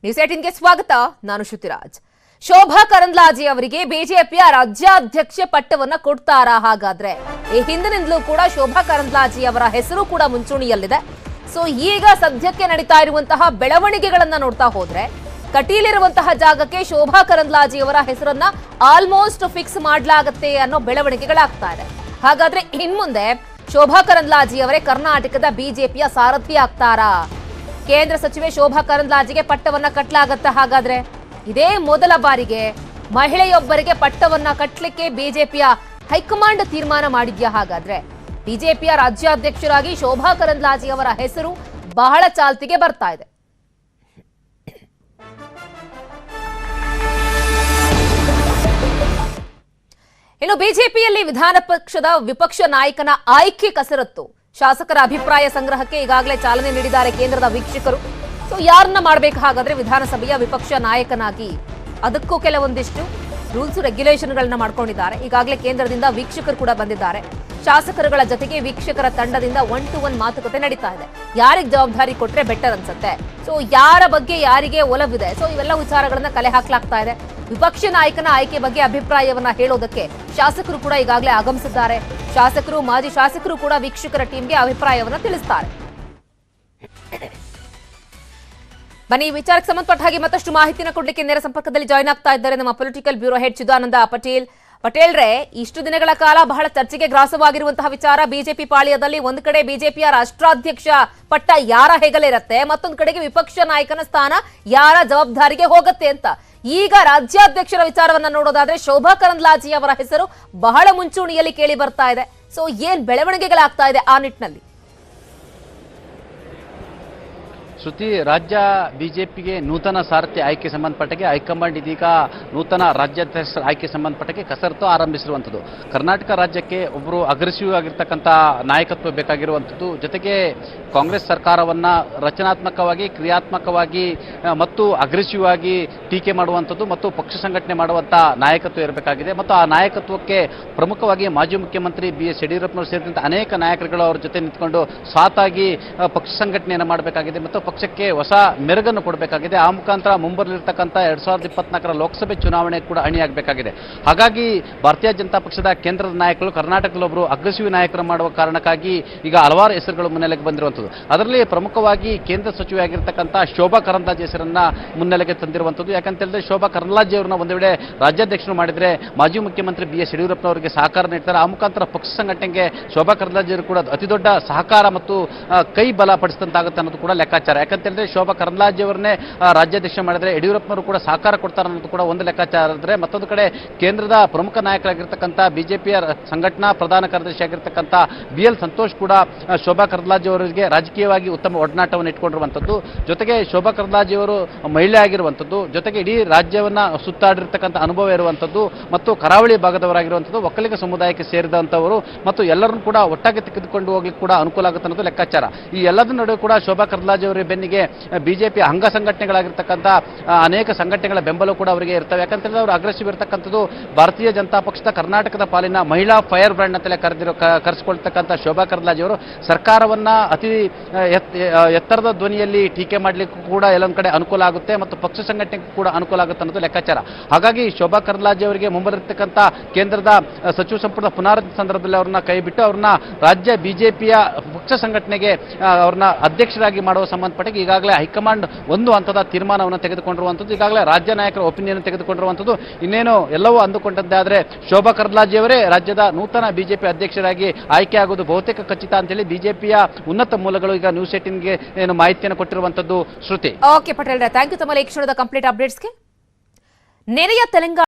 News 18ಗೆ ಸ್ವಾಗತ. ನಾನು ಶ್ರುತಿರಾಜ್. ಶೋಭಾ ಕರಂದ್ಲಾಜೆ ಅವರಿಗೆ ಬಿಜೆಪಿಯ ರಾಜ್ಯಾಧ್ಯಕ್ಷ ಪಟ್ಟವನ್ನ ಕೊಡ್ತಾರಾ? ಹಾಗಾದ್ರೆ ಈ ಹಿಂದಿನಿಂದಲೂ ಕೂಡ ಶೋಭಾ ಕರಂದ್ಲಾಜೆ ಅವರ ಹೆಸರು ಕೂಡ ಮುಂಚೂಣಿಯಲ್ಲಿದೆ. ಸೊ ಈಗ ಸದ್ಯಕ್ಕೆ ನಡೀತಾ ಇರುವಂತಹ ಬೆಳವಣಿಗೆಗಳನ್ನ ನೋಡ್ತಾ ಹೋದ್ರೆ ಕಟೀಲಿರುವಂತಹ ಜಾಗಕ್ಕೆ ಶೋಭಾ ಕರಂದ್ಲಾಜೆ ಅವರ ಹೆಸರನ್ನ ಆಲ್ಮೋಸ್ಟ್ ಫಿಕ್ಸ್ ಮಾಡಲಾಗುತ್ತೆ ಅನ್ನೋ ಬೆಳವಣಿಗೆಗಳಾಗ್ತಾ ಇದೆ. ಹಾಗಾದ್ರೆ ಇನ್ಮುಂದೆ ಶೋಭಾ ಕರಂದ್ಲಾಜೆ ಅವರೇ ಕರ್ನಾಟಕದ ಬಿಜೆಪಿಯ ಸಾರಥಿ ಆಗ್ತಾರಾ? ಕೇಂದ್ರ ಸಚಿವೆ ಶೋಭಾ ಕರಂದ್ಲಾಜೆಗೆ ಪಟ್ಟವನ್ನ ಕಟ್ಟಲಾಗತ್ತ? ಹಾಗಾದ್ರೆ ಇದೇ ಮೊದಲ ಬಾರಿಗೆ ಮಹಿಳೆಯೊಬ್ಬರಿಗೆ ಪಟ್ಟವನ್ನ ಕಟ್ಟಲಿಕ್ಕೆ ಬಿಜೆಪಿಯ ಹೈಕಮಾಂಡ್ ತೀರ್ಮಾನ ಮಾಡಿದ್ಯಾ? ಹಾಗಾದ್ರೆ ಬಿಜೆಪಿಯ ರಾಜ್ಯಾಧ್ಯಕ್ಷರಾಗಿ ಶೋಭಾ ಕರಂದ್ಲಾಜೆ ಅವರ ಹೆಸರು ಬಹಳ ಚಾಲ್ತಿಗೆ ಬರ್ತಾ ಇದೆ. ಇನ್ನು ಬಿಜೆಪಿಯಲ್ಲಿ ವಿಧಾನ ಪಕ್ಷದ ವಿಪಕ್ಷ ನಾಯಕನ ಆಯ್ಕೆ ಕಸರತ್ತು. ಶಾಸಕರ ಅಭಿಪ್ರಾಯ ಸಂಗ್ರಹಕ್ಕೆ ಈಗಾಗಲೇ ಚಾಲನೆ ನೀಡಿದ್ದಾರೆ ಕೇಂದ್ರದ ವೀಕ್ಷಕರು. ಸೊ ಯಾರನ್ನ ಮಾಡಬೇಕು ಹಾಗಾದ್ರೆ ವಿಧಾನಸಭೆಯ ವಿಪಕ್ಷ ನಾಯಕನಾಗಿ? ಅದಕ್ಕೂ ಕೆಲವೊಂದಿಷ್ಟು ರೂಲ್ಸ್ ರೆಗ್ಯುಲೇಷನ್ಗಳನ್ನ ಮಾಡ್ಕೊಂಡಿದ್ದಾರೆ. ಈಗಾಗಲೇ ಕೇಂದ್ರದಿಂದ ವೀಕ್ಷಕರು ಕೂಡ ಬಂದಿದ್ದಾರೆ. ಶಾಸಕರುಗಳ ಜೊತೆಗೆ ವೀಕ್ಷಕರ ತಂಡದಿಂದ 1-to-1 ಮಾತುಕತೆ ನಡೀತಾ ಇದೆ. ಯಾರಿಗೆ ಜವಾಬ್ದಾರಿ ಕೊಟ್ರೆ ಬೆಟರ್ ಅನ್ಸುತ್ತೆ, ಸೊ ಯಾರ ಬಗ್ಗೆ ಯಾರಿಗೆ ಒಲವಿದೆ, ಸೊ ಇವೆಲ್ಲ ವಿಚಾರಗಳನ್ನ ಕಲೆ ಹಾಕ್ಲಾಗ್ತಾ ಇದೆ. ವಿಪಕ್ಷ ನಾಯಕನ ಆಯ್ಕೆ ಬಗ್ಗೆ ಅಭಿಪ್ರಾಯವನ್ನ ಹೇಳೋದಕ್ಕೆ ಶಾಸಕರು ಕೂಡ ಈಗಾಗಲೇ ಆಗಮಿಸಿದ್ದಾರೆ. ಶಾಸಕರು, ಮಾಜಿ ಶಾಸಕರು ಕೂಡ ವೀಕ್ಷಕರ ಟೀಮ್ಗೆ ಅಭಿಪ್ರಾಯವನ್ನ ತಿಳಿಸ್ತಾರೆ. ಬನ್ನಿ, ಈ ವಿಚಾರಕ್ಕೆ ಸಂಬಂಧಪಟ್ಟ ಹಾಗೆ ಮತ್ತಷ್ಟು ಮಾಹಿತಿನ ಕೊಡ್ಲಿಕ್ಕೆ ನೇರ ಸಂಪರ್ಕದಲ್ಲಿ ಜಾಯ್ನ್ ಆಗ್ತಾ ಇದ್ದಾರೆ ನಮ್ಮ ಪೊಲಿಟಿಕಲ್ ಬ್ಯೂರೋ ಹೆಡ್ ಚಿದಾನಂದ ಪಟೇಲ್ರೇ. ಇಷ್ಟು ದಿನಗಳ ಕಾಲ ಬಹಳ ಚರ್ಚೆಗೆ ಗ್ರಾಸವಾಗಿರುವಂತಹ ವಿಚಾರ, ಬಿಜೆಪಿ ಪಾಳ್ಯದಲ್ಲಿ ಒಂದು ಕಡೆ ಬಿಜೆಪಿಯ ರಾಷ್ಟ್ರಾಧ್ಯಕ್ಷ ಪಟ್ಟ ಯಾರ ಹೆಗಲಿರುತ್ತೆ, ಮತ್ತೊಂದು ಕಡೆಗೆ ವಿಪಕ್ಷ ನಾಯಕನ ಸ್ಥಾನ ಯಾರ ಜವಾಬ್ದಾರಿಗೆ ಹೋಗುತ್ತೆ ಅಂತ. ಈಗ ರಾಜ್ಯಾಧ್ಯಕ್ಷರ ವಿಚಾರವನ್ನ ನೋಡೋದಾದ್ರೆ ಶೋಭಾ ಕರಂದ್ಲಾಜೆ ಅವರ ಹೆಸರು ಬಹಳ ಮುಂಚೂಣಿಯಲ್ಲಿ ಕೇಳಿ ಬರ್ತಾ ಇದೆ. ಸೊ ಏನ್ ಬೆಳವಣಿಗೆಗಳಾಗ್ತಾ ಇದೆ ಆ ನಿಟ್ಟಿನಲ್ಲಿ? ಶ್ರುತಿ, ರಾಜ್ಯ ಬಿಜೆಪಿಗೆ ನೂತನ ಸಾರಥಿ ಆಯ್ಕೆ ಸಂಬಂಧಪಟ್ಟಗೆ ಹೈಕಮಾಂಡ್ ಇದೀಗ ನೂತನ ರಾಜ್ಯಾಧ್ಯಕ್ಷ ಆಯ್ಕೆ ಸಂಬಂಧಪಟ್ಟಗೆ ಕಸರತ್ತು ಆರಂಭಿಸಿರುವಂಥದ್ದು. ಕರ್ನಾಟಕ ರಾಜ್ಯಕ್ಕೆ ಒಬ್ಬರು ಅಗ್ರೆಸಿವ್ ಆಗಿರ್ತಕ್ಕಂಥ ನಾಯಕತ್ವ ಬೇಕಾಗಿರುವಂಥದ್ದು. ಜೊತೆಗೆ ಕಾಂಗ್ರೆಸ್ ಸರ್ಕಾರವನ್ನ ರಚನಾತ್ಮಕವಾಗಿ, ಕ್ರಿಯಾತ್ಮಕವಾಗಿ ಮತ್ತು ಅಗ್ರೆಸಿವ್ ಆಗಿ ಟೀಕೆ ಮಾಡುವಂಥದ್ದು ಮತ್ತು ಪಕ್ಷ ಸಂಘಟನೆ ಮಾಡುವಂಥ ನಾಯಕತ್ವ ಇರಬೇಕಾಗಿದೆ. ಮತ್ತು ಆ ನಾಯಕತ್ವಕ್ಕೆ ಪ್ರಮುಖವಾಗಿ ಮಾಜಿ ಮುಖ್ಯಮಂತ್ರಿ BS ಯಡಿಯೂರಪ್ಪನವರು ಸೇರಿದಂತೆ ಅನೇಕ ನಾಯಕರುಗಳು ಅವರ ಜೊತೆ ನಿಂತ್ಕೊಂಡು ಸ್ವಾತಾಗಿ ಪಕ್ಷ ಸಂಘಟನೆಯನ್ನು ಮಾಡಬೇಕಾಗಿದೆ ಮತ್ತು ಪಕ್ಷಕ್ಕೆ ಹೊಸ ಮೆರುಗನ್ನು ಕೊಡಬೇಕಾಗಿದೆ. ಆ ಮುಖಾಂತರ ಮುಂಬರಲಿರ್ತಕ್ಕಂಥ 2024ರ ಲೋಕಸಭೆ ಚುನಾವಣೆ ಕೂಡ ಅಣಿಯಾಗಬೇಕಾಗಿದೆ. ಹಾಗಾಗಿ ಭಾರತೀಯ ಜನತಾ ಪಕ್ಷದ ಕೇಂದ್ರದ ನಾಯಕರು ಕರ್ನಾಟಕದಲ್ಲಿ ಒಬ್ಬರು ಅಗ್ರೆಸಿವ್ ನಾಯಕರು ಮಾಡುವ ಕಾರಣಕ್ಕಾಗಿ ಈಗ ಹಲವಾರು ಹೆಸರುಗಳು ಮುನ್ನೆಲೆಗೆ ಬಂದಿರುವಂಥದ್ದು. ಅದರಲ್ಲಿ ಪ್ರಮುಖವಾಗಿ ಕೇಂದ್ರ ಸಚಿವೆ ಆಗಿರ್ತಕ್ಕಂಥ ಶೋಭಾ ಕರಂದ್ಲಾಜೆ ಹೆಸರನ್ನ ಮುನ್ನೆಲೆಗೆ ತಂದಿರುವಂಥದ್ದು. ಯಾಕಂತ ಹೇಳಿದ್ರೆ ಶೋಭಾ ಕರಂದ್ಲಾಜೆ ಅವರನ್ನ ಒಂದು ವೇಳೆ ರಾಜ್ಯಾಧ್ಯಕ್ಷರು ಮಾಡಿದ್ರೆ ಮಾಜಿ ಮುಖ್ಯಮಂತ್ರಿ BS ಯಡಿಯೂರಪ್ಪನವರಿಗೆ ಸಹಕಾರ ನೀಡ್ತಾರೆ. ಆ ಮುಖಾಂತರ ಪಕ್ಷ ಸಂಘಟನೆಗೆ ಶೋಭಾ ಕರಂದ್ಲಾಜೆ ಅವರು ಕೂಡ ಅತಿ ದೊಡ್ಡ ಸಹಕಾರ ಮತ್ತು ಕೈ ಬಲಪಡಿಸಿದಂತಾಗುತ್ತೆ ಅನ್ನೋದು ಕೂಡ ಲೆಕ್ಕಾಚಾರ. ಯಾಕಂತ ಹೇಳಿದ್ರೆ ಶೋಭಾ ಕರಂದ್ಲಾಜೆ ಅವರನ್ನೇ ರಾಜ್ಯಾಧ್ಯಕ್ಷ ಮಾಡಿದ್ರೆ ಯಡಿಯೂರಪ್ಪನವರು ಕೂಡ ಸಹಕಾರ ಕೊಡ್ತಾರೆ ಅನ್ನೋದು ಕೂಡ ಒಂದು ಲೆಕ್ಕಾಚಾರ ಇದ್ರೆ, ಮತ್ತೊಂದು ಕಡೆ ಕೇಂದ್ರದ ಪ್ರಮುಖ ನಾಯಕರಾಗಿರ್ತಕ್ಕಂಥ ಬಿಜೆಪಿಯ ಸಂಘಟನಾ ಪ್ರಧಾನ ಕಾರ್ಯದರ್ಶಿ ಆಗಿರ್ತಕ್ಕಂಥ BL ಸಂತೋಷ್ ಕೂಡ ಶೋಭಾ ಕರಂದ್ಲಾಜೆ ಅವರಿಗೆ ರಾಜಕೀಯವಾಗಿ ಉತ್ತಮ ಒಡನಾಟವನ್ನು ಇಟ್ಕೊಂಡಿರುವಂಥದ್ದು. ಜೊತೆಗೆ ಶೋಭಾ ಕರಂದ್ಲಾಜೆ ಅವರು ಮಹಿಳೆ ಆಗಿರುವಂಥದ್ದು, ಜೊತೆಗೆ ಇಡೀ ರಾಜ್ಯವನ್ನ ಸುತ್ತಾಡಿರ್ತಕ್ಕಂಥ ಅನುಭವ ಇರುವಂಥದ್ದು ಮತ್ತು ಕರಾವಳಿ ಭಾಗದವರಾಗಿರುವಂಥದ್ದು, ಒಕ್ಕಲಿಗ ಸಮುದಾಯಕ್ಕೆ ಸೇರಿದಂಥವರು ಮತ್ತು ಎಲ್ಲರನ್ನೂ ಕೂಡ ಒಟ್ಟಾಗಿ ತೆಗೆದುಕೊಂಡು ಹೋಗ್ಲಿಕ್ಕೆ ಕೂಡ ಅನುಕೂಲ ಆಗುತ್ತೆ ಅನ್ನೋದು ಲೆಕ್ಕಾಚಾರ. ಈ ಎಲ್ಲದರ ನಡುವೆ ಕೂಡ ಶೋಭಾ ಕರಂದ್ಲಾಜೆ ಅವರ ಬೆನ್ನಿಗೆ ಬಿಜೆಪಿ ಅಂಗ ಸಂಘಟನೆಗಳಾಗಿರ್ತಕ್ಕಂಥ ಅನೇಕ ಸಂಘಟನೆಗಳ ಬೆಂಬಲ ಕೂಡ ಅವರಿಗೆ ಇರ್ತವೆ. ಯಾಕಂತಂದ್ರೆ ಅವರು ಅಗ್ರೆಸಿವ್ ಇರತಕ್ಕಂಥದ್ದು ಭಾರತೀಯ ಜನತಾ ಪಕ್ಷದ ಕರ್ನಾಟಕದ ಪಾಲಿನ ಮಹಿಳಾ ಫೈರ್ ಬ್ರ್ಯಾಂಡ್ ಅಂತಲೇ ಕರೆಸಿಕೊಳ್ತಕ್ಕಂಥ ಶೋಭಾ ಕರಂದ್ಲಾಜೆ ಅವರು ಸರ್ಕಾರವನ್ನ ಅತಿ ಎತ್ತರದ ಧ್ವನಿಯಲ್ಲಿ ಟೀಕೆ ಮಾಡಲಿಕ್ಕೂ ಕೂಡ ಎಲ್ಲೊಂದು ಕಡೆ ಅನುಕೂಲ ಆಗುತ್ತೆ ಮತ್ತು ಪಕ್ಷ ಸಂಘಟನೆಗೂ ಕೂಡ ಅನುಕೂಲ ಆಗುತ್ತೆ ಅನ್ನೋದು ಲೆಕ್ಕಾಚಾರ. ಹಾಗಾಗಿ ಶೋಭಾ ಕರಂದ್ಲಾಜೆ ಅವರಿಗೆ ಮುಂಬರತಕ್ಕಂಥ ಕೇಂದ್ರದ ಸಚಿವ ಸಂಪುಟದ ಪುನಾರಚನೆ ಸಂದರ್ಭದಲ್ಲಿ ಅವ್ರನ್ನ ಕೈ ಬಿಟ್ಟು ಅವ್ರನ್ನ ರಾಜ್ಯ ಬಿಜೆಪಿಯ ಪಕ್ಷ ಸಂಘಟನೆಗೆ ಅವ್ರನ್ನ ಅಧ್ಯಕ್ಷರಾಗಿ ಮಾಡುವ ಸಂಬಂಧಪಟ್ಟ ಈಗಾಗಲೇ ಹೈಕಮಾಂಡ್ ಒಂದು ಹಂತದ ತೀರ್ಮಾನವನ್ನು ತೆಗೆದುಕೊಂಡಿರುವಂಥದ್ದು. ಈಗಾಗಲೇ ರಾಜ್ಯ ನಾಯಕರ ಒಪಿನಿಯನ್ ತೆಗೆದುಕೊಂಡಿರುವಂಥದ್ದು. ಇನ್ನೇನು ಎಲ್ಲವೂ ಅಂದುಕೊಂಡದ್ದಾದ್ರೆ ಶೋಭಾ ಕರಂದ್ಲಾಜೆ ಅವರೇ ರಾಜ್ಯದ ನೂತನ ಬಿಜೆಪಿ ಅಧ್ಯಕ್ಷರಾಗಿ ಆಯ್ಕೆ ಆಗೋದು ಬಹುತೇಕ ಖಚಿತ ಅಂತೇಳಿ ಬಿಜೆಪಿಯ ಉನ್ನತ ಮೂಲಗಳು ಈಗ ನ್ಯೂಸ್ 18ಗೆ ಮಾಹಿತಿಯನ್ನು ಕೊಟ್ಟಿರುವಂಥದ್ದು. Shruti. Okay Patel, thank you. ತಮ್ಮ ಈ ಕ್ಷಣದ ಕಂಪ್ಲೀಟ್ ಅಪ್ಡೇಟ್ಸ್ಗೆ. ನೆರೆಯ ತೆಲಂಗಾಣ